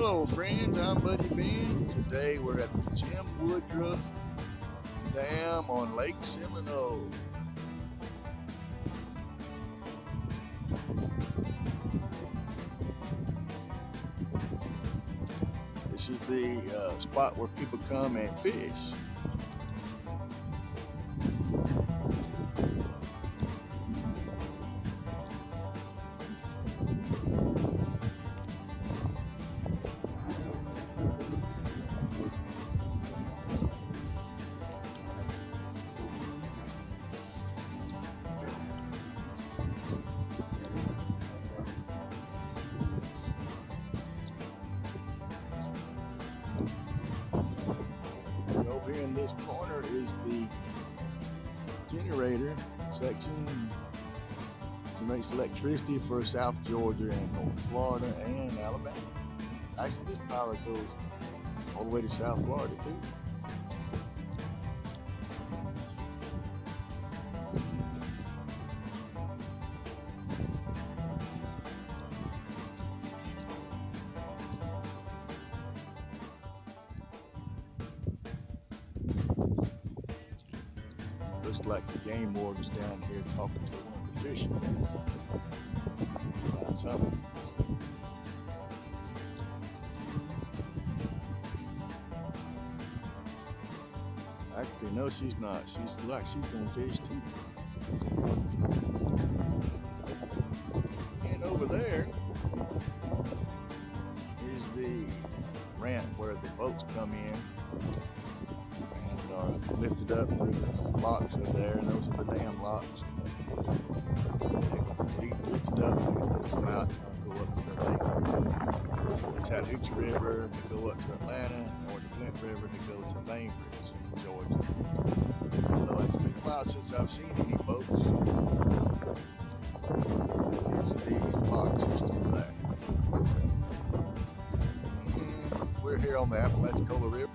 Hello friends, I'm Buddy Ben. Today we're at the Woodruff Dam on Lake Seminole. This is the spot where people come and fish. Over here in this corner is the generator section that makes electricity for South Georgia and North Florida and Alabama. Actually, this power goes all the way to South Florida too. Looks like the game warden's down here talking to one of the fishermen about something. Actually, no, she's not. She's like she's gonna fish too. And over there is the ramp where the boats come in and are lifted up through the locks are there, and those are the dam locks. They lifted up and come out and go up to the lake. So the Chattahoochee River to go up to Atlanta, or the Flint River to go to Bainbridge, Georgia. Although it's been a while since I've seen any boats. That is the lock system there. And we're here on the Apalachicola River.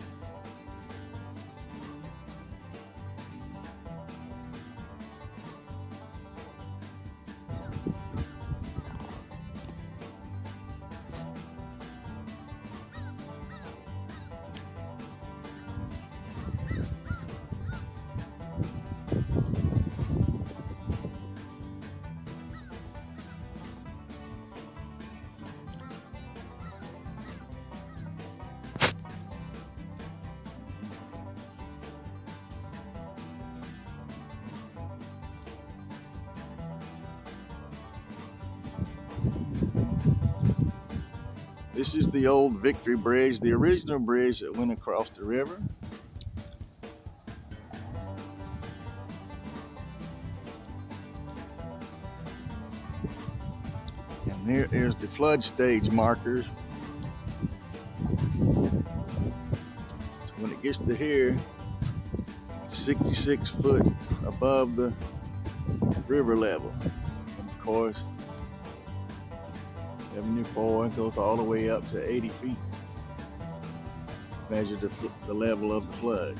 This is the old Victory Bridge, the original bridge that went across the river. And there is the flood stage markers. So when it gets to here, 66 foot above the river level. And of course, 74 goes all the way up to 80 feet. Measure the level of the flood.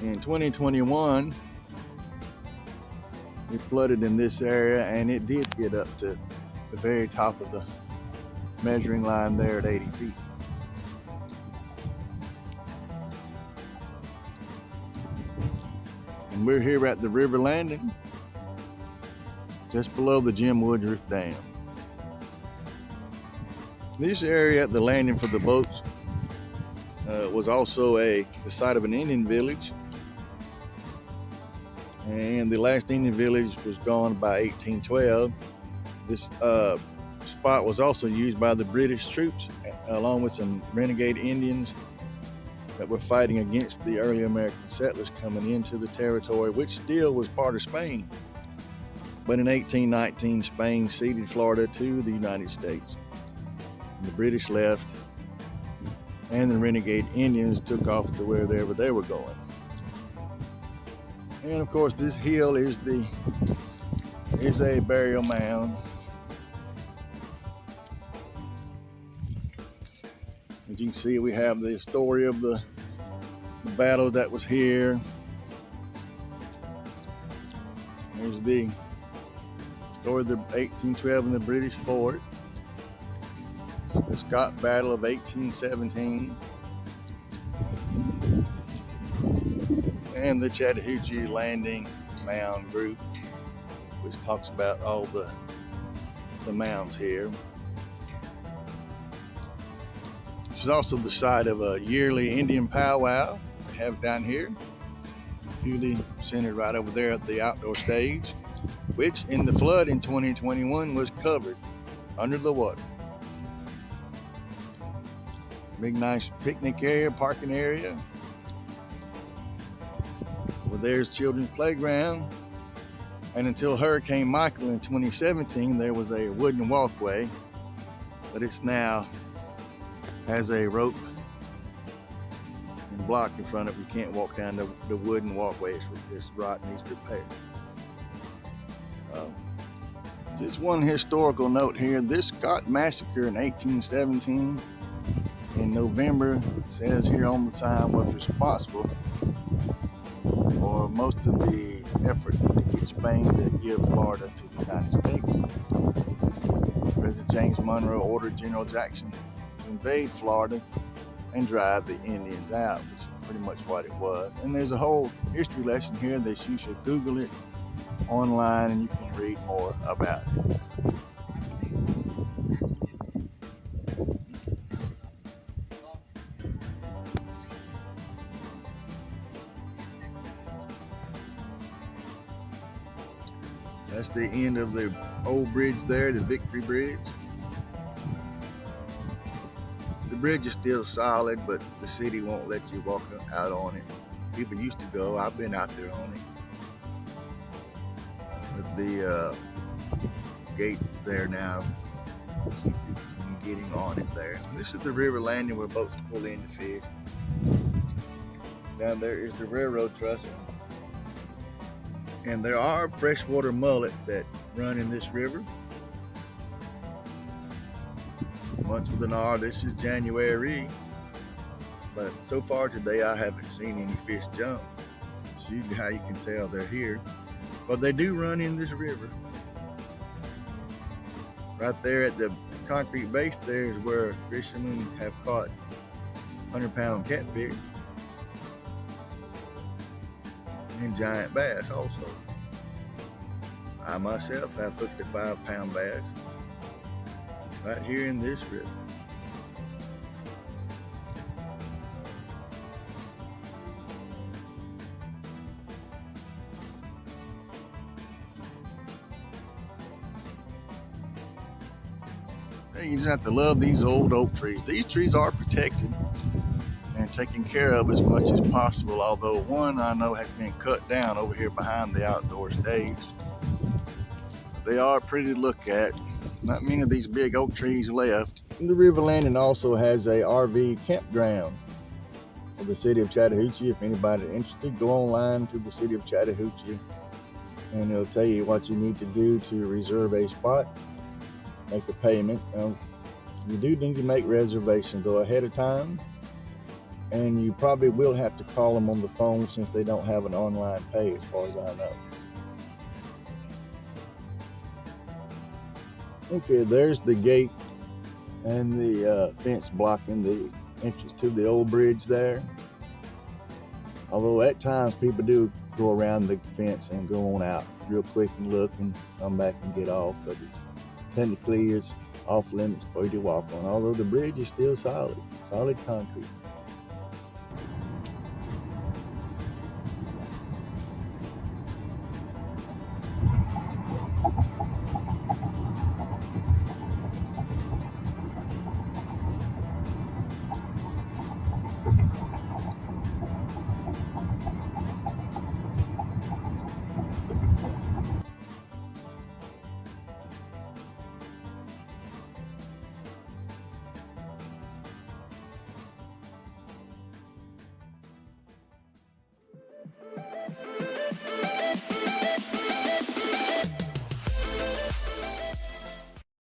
In 2021, it flooded in this area, and it did get up to the very top of the measuring line there at 80 feet. And we're here at the river landing, just below the Woodruff Dam. This area at the landing for the boats was also the site of an Indian village, and the last Indian village was gone by 1812. This spot was also used by the British troops along with some renegade Indians that were fighting against the early American settlers coming into the territory, which still was part of Spain. But in 1819, Spain ceded Florida to the United States. The British left, and the renegade Indians took off to wherever they were going. And of course, this hill is a burial mound. As you can see, we have the story of the battle that was here. There's the story of the 1812 and the British fort. the Scott Battle of 1817, and the Chattahoochee Landing Mound Group, which talks about all the mounds here. This is also the site of a yearly Indian powwow they have down here, usually centered right over there at the outdoor stage, which in the flood in 2021 was covered under the water. Big nice picnic area, parking area. Well, there's children's playground. And until Hurricane Michael in 2017, there was a wooden walkway, but it's now has a rope and block in front of it. You can't walk down the wooden walkway. It's rot, needs repair. Just one historical note here. This Scott Massacre in 1817 in November, it says here on the sign, was responsible for most of the effort to get Spain to give Florida to the United States. President James Monroe ordered General Jackson to invade Florida and drive the Indians out, which is pretty much what it was. And there's a whole history lesson here that you should Google it online and you can read more about it. That's the end of the old bridge there, the Victory Bridge. The bridge is still solid, but the city won't let you walk out on it. People used to go. I've been out there on it. But the gate there now keep you from getting on it there. This is the river landing where boats pull in to fish. Down there is the railroad trestle. And there are freshwater mullet that run in this river. Once with an R, this is January. But so far today, I haven't seen any fish jump. It's usually how you can tell they're here. But they do run in this river. Right there at the concrete base there is where fishermen have caught 100-pound catfish. And giant bass also. I myself have hooked a 5-pound bass right here in this river. You just have to love these old oak trees. These trees are protected and taken care of as much as possible, although one I know has been cut down over here behind the outdoor stage. They are pretty to look at. Not many of these big oak trees left. And the river landing also has a RV campground for the city of Chattahoochee. If anybody's interested, go online to the city of Chattahoochee and it'll tell you what you need to do to reserve a spot, make a payment. You do need to make reservations though ahead of time. And you probably will have to call them on the phone since they don't have an online pay as far as I know. Okay, there's the gate and the fence blocking the entrance to the old bridge there. Although at times people do go around the fence and go on out real quick and look and come back and get off, but technically it's off limits for you to walk on, although the bridge is still solid concrete.